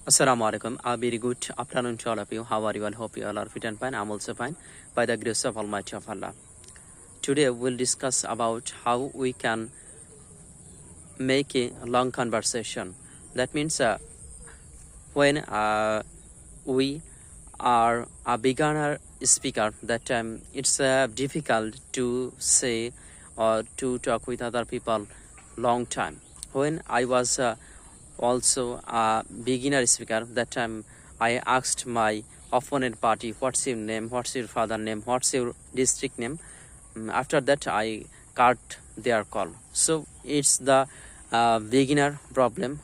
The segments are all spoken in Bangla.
Assalamu alaikum. A very good afternoon to all of you. How are you all? Hope you all are fit and fine. I'm also fine by the grace of Almighty of Allah. Today we'll discuss about how we can make a long conversation. That means when we are a beginner speaker, that time it's difficult to say or to talk with other people long time. When I was also a beginner speaker, that time I asked my opponent party, what's your name, what's your father name, what's your district name. After that I cut their call. So it's the beginner problem.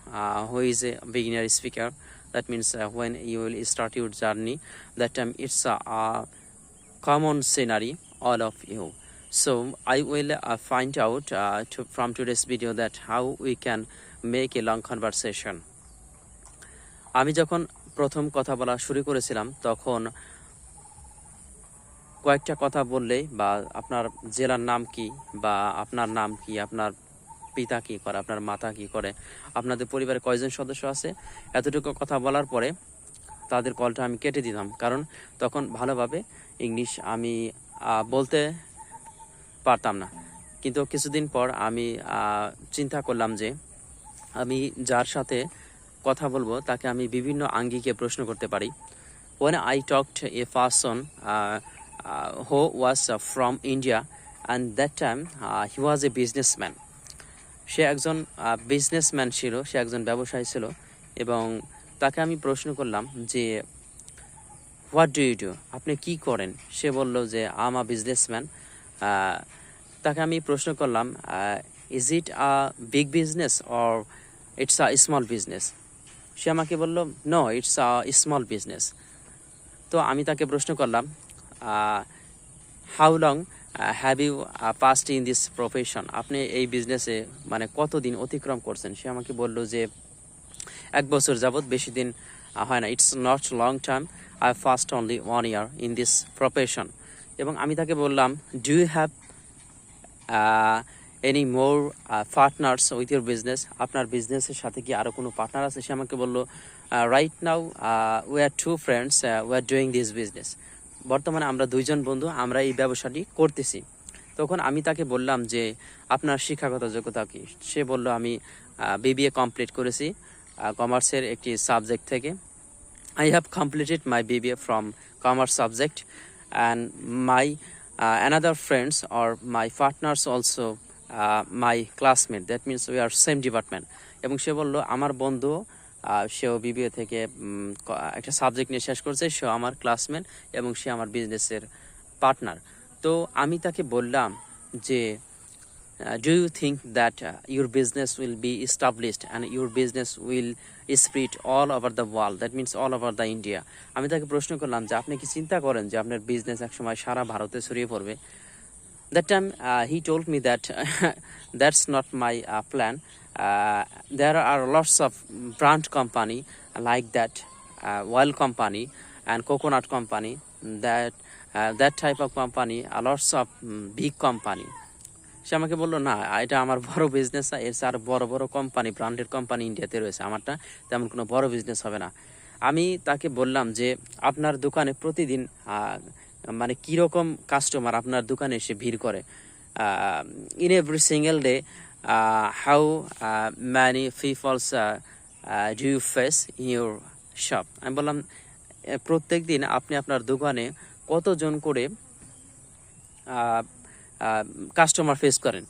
Who is a beginner speaker? That means when you will start your journey, that time it's a common scenario all of you. So I will find out from today's video that how we can make a long conversation. আমি যখন প্রথম কথা বলা শুরু করেছিলাম তখন কয়েকটা কথা বললেই বা আপনার জেলার নাম কি বা আপনার নাম কি, আপনার পিতা কি করে, আপনার মাতা কি করে, আপনাদের পরিবারে কয়জন সদস্য আছে, এতটুকু কথা বলার পরে তাদের কলটা আমি কেটে দিতাম। কারণ তখন ভালোভাবে ইংলিশ আমি বলতে পারতাম না। কিন্তু কিছুদিন পর আমি চিন্তা করলাম যে আমি যার সাথে কথা বলবো তাকে আমি বিভিন্ন আঙ্গিকে প্রশ্ন করতে পারি। When I talked a person who was from India, and that time he was a businessman. সে একজন বিজনেসম্যান ছিল, সে একজন ব্যবসায়ী ছিল, এবং তাকে আমি প্রশ্ন করলাম যে হোয়াট ডু ইউ ডু, আপনি কি করেন? সে বলল যে আই এম আ বিজনেসম্যান। তাকে আমি প্রশ্ন করলাম is it a big business or it's a small business? সে আমাকে বলল no, it's a small business. তো আমি তাকে প্রশ্ন করলাম how long have you past in this profession, আপনি এই বিজনেসে মানে কতদিন অতিক্রম করছেন? সে আমাকে বলল যে 1 বছর যাবৎ, বেশি দিন হয় না। It's not long time, I first only 1 year in this profession. এবং আমি তাকে বললাম do you have any more partners with your business, আপনার বিজনেসের সাথে কি আরও কোনো পার্টনার আছে? সে আমাকে বলল right now we are 2 friends, we are doing this business. বর্তমানে আমরা 2 জন বন্ধু, আমরা এই ব্যবসাটি করতেছি। তখন আমি তাকে বললাম যে আপনার শিক্ষাগত যোগ্যতা কি? সে বলল আমি বিবিএ কমপ্লিট করেছি কমার্সের একটি সাবজেক্ট থেকে। I have completed my BBA from commerce subject, and my another friends or my partners also my classmate, that means we are same department. এবং সে বলল আমার বন্ধু সেও বিবিএ থেকে একটা সাবজেক্ট নিয়ে শেষ করছে, সেও আমার ক্লাসমেট এবং সে আমার বিজনেসের পার্টনার। তো আমি তাকে বললাম যে do you think that your business will be established and your business will spread all over the world, that means all over the India? আমি তাকে প্রশ্ন করলাম যে আপনি কি চিন্তা করেন যে আপনার বিজনেস একসময় সারা ভারতে ছড়িয়ে পড়বে? That time he told me that that's not my plan. There are lots of brand company like that, oil company and coconut company, that type of company, lots of big company. সে আমাকে বললো না, এটা আমার বড় বিজনেস না, এর আর বড় বড় কোম্পানি, ব্র্যান্ডেড কোম্পানি ইন্ডিয়াতে রয়েছে, আমারটা তেমন কোনো বড় বিজনেস হবে না। আমি তাকে বললাম যে আপনার দোকানে প্রতিদিন মানে কীরকম কাস্টমার আপনার দোকানে এসে ভিড় করে, in every single day how many peoples do you face in your shop? আমি বললাম প্রত্যেক দিন আপনি আপনার দোকানে কতজন করে কাস্টমার ফেস করেন?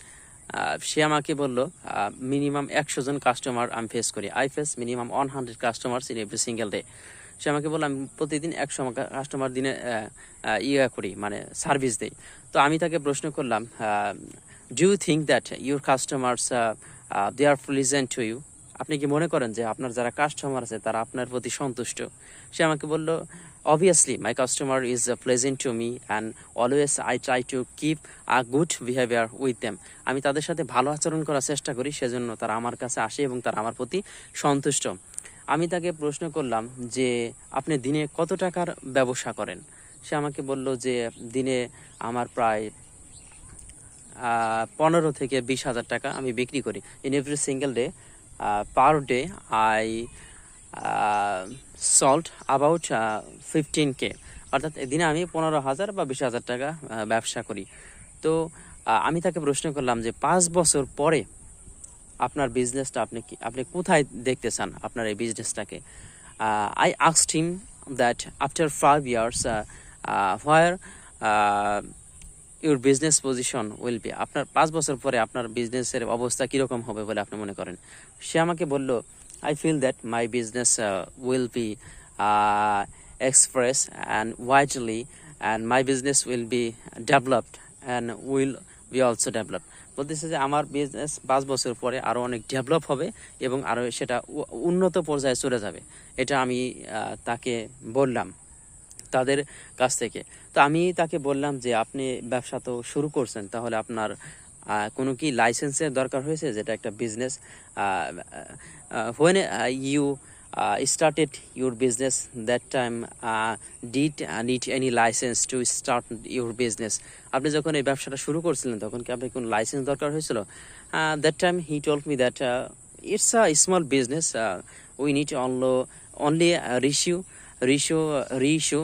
সে আমাকে বলল মিনিমাম 100 জন কাস্টমার আমি ফেস করি। I face minimum 100 customers in every single day. সে আমাকে বলল আমি প্রতিদিন 100 কাস্টমার দিনে করি, মানে সার্ভিস দিই। তো আমি তাকে প্রশ্ন করলাম do you think that your customers they are pleasant to you, আপনি কি মনে করেন যে আপনার যারা কাস্টমার আছে তারা আপনার প্রতি সন্তুষ্ট? সে আমাকে বলল obviously my customer is pleasant to me and always I try to keep a good behavior with them. আমি তাদের সাথে ভালো আচরণ করার চেষ্টা করি, সেজন্য তারা আমার কাছে আসে এবং তারা আমার প্রতি সন্তুষ্ট। আমি তাকে প্রশ্ন করলাম যে আপনি দিনে কত টাকার ব্যবসা করেন? সে আমাকে বলল যে দিনে আমার প্রায় 15 থেকে 20 হাজার টাকা আমি বিক্রি করি। In every single day per day I salt about 15K, অর্থাৎ দিনে আমি 15,000 বা 20,000 টাকা ব্যবসা করি। তো আমি তাকে প্রশ্ন করলাম যে 5 বছর পরে আপনার বিজনেসটা আপনি কোথায় দেখতে চান আপনার এই বিজনেসটাকে। I asked him that after 5 years where your business position will be, আপনার 5 বছর পরে আপনার বিজনেসের অবস্থা কীরকম হবে বলে আপনি মনে করেন। সে আমাকে বলল, I feel that my business will be express and widely and my business will be developed and will be also develop. বলতেছে যে আমার বিজনেস 5 বছর পরে আরও অনেক ডেভেলপ হবে এবং আরও সেটা উন্নত পর্যায়ে চলে যাবে। এটা আমি তাকে বললাম তাদের কাছ থেকে। তো আমি তাকে বললাম যে আপনি ব্যবসা তো শুরু করছেন, তাহলে আপনার কোনো কি লাইসেন্সের দরকার হয়েছে, যেটা একটা business. When you started your business, that time did need any license to start your business? আপনি যখন এই ব্যবসাটা শুরু করছিলেন তখন কি আপনার কোনো লাইসেন্স দরকার হয়েছিল? That time he told me that it's a small business, we need only reissue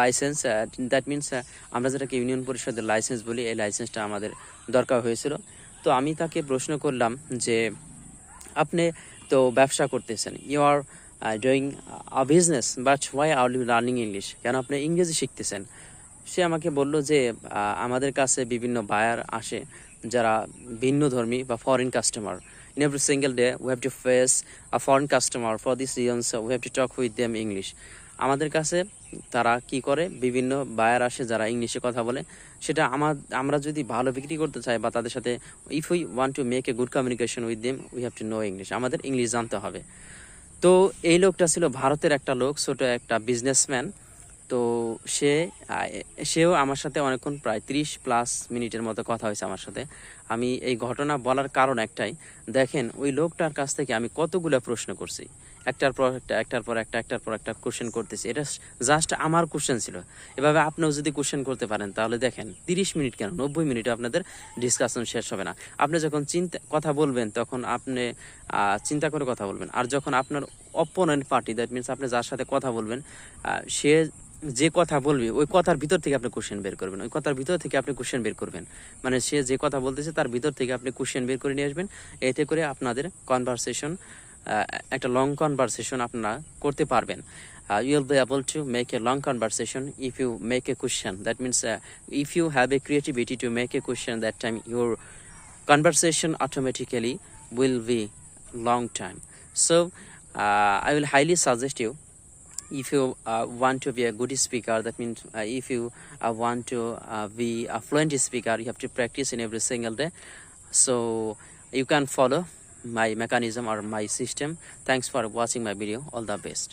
licence. That means আমরা যেটাকে ইউনিয়ন পরিষদের লাইসেন্স বলি, এই লাইসেন্সটা আমাদের দরকার হয়েছিল। তো আমি তাকে প্রশ্ন করলাম যে আপনি তো ব্যবসা করতেছেন, you are doing a business, but why are you learning English, কেন আপনি ইংরেজি শিখতেছেন? সে আমাকে বলল যে আমাদের কাছে বিভিন্ন বায়ার আসে যারা ভিন্ন ধর্মী বা foreign customer. In every single day we have to face a foreign customer. For this reason so we have to talk with them English. আমাদের কাছে তারা কি করে, বিভিন্ন বায়ার আসে যারা ইংলিশে কথা বলে। সেটা আমরা যদি ভালো বিক্রি করতে চাই বা তাদের সাথে if we want to make a good communication with them we have to know English, আমাদের ইংলিশ জানতে হবে। তো এই লোকটা ছিল ভারতের একটা লোক, ছোট একটা বিজনেসম্যান। তো সেও আমার সাথে অনেকক্ষণ, প্রায় 30+ মিনিটের মতো কথা হয়েছে আমার সাথে। আমি এই ঘটনা বলার কারণ একটাই, দেখেন ওই লোকটার কাছ থেকে আমি কতগুলো প্রশ্ন করছি, একটার পর একটা কোশ্চেন করতেছি। এটা জাস্ট আমার কোশ্চেন ছিল। এভাবে আপনিও যদি কোশ্চেন করতে পারেন তাহলে দেখেন 30 মিনিট কেন 90 মিনিটে আপনাদের ডিসকাশন শেষ হবে না। আপনি যখন কথা বলবেন তখন আপনি চিন্তা করে কথা বলবেন, আর যখন আপনার অপোনেন্ট পার্টি, দ্যাট মিনস আপনি যার সাথে কথা বলবেন, সে যে কথা বলবে ওই কথার ভিতর থেকে আপনি কোশ্চেন বের করবেন, ওই কথার ভিতর থেকে আপনি কোশ্চেন বের করবেন। মানে সে যে কথা বলতেছে তার ভিতর থেকে আপনি কোশ্চেন বের করে নিয়ে আসবেন। এতে করে আপনাদের কনভারসেশন, একটা লং কনভারসেশন আপনারা করতে পারবেন। You will be able to make a long conversation if you make a question. That means if you have a creativity to make a question, that time your conversation automatically will be long time. So I will highly suggest you, if you want to be a good speaker, that means if you want to be a fluent speaker, you have to practice in every single day. So you can follow my mechanism or my system. Thanks for watching my video. All the best.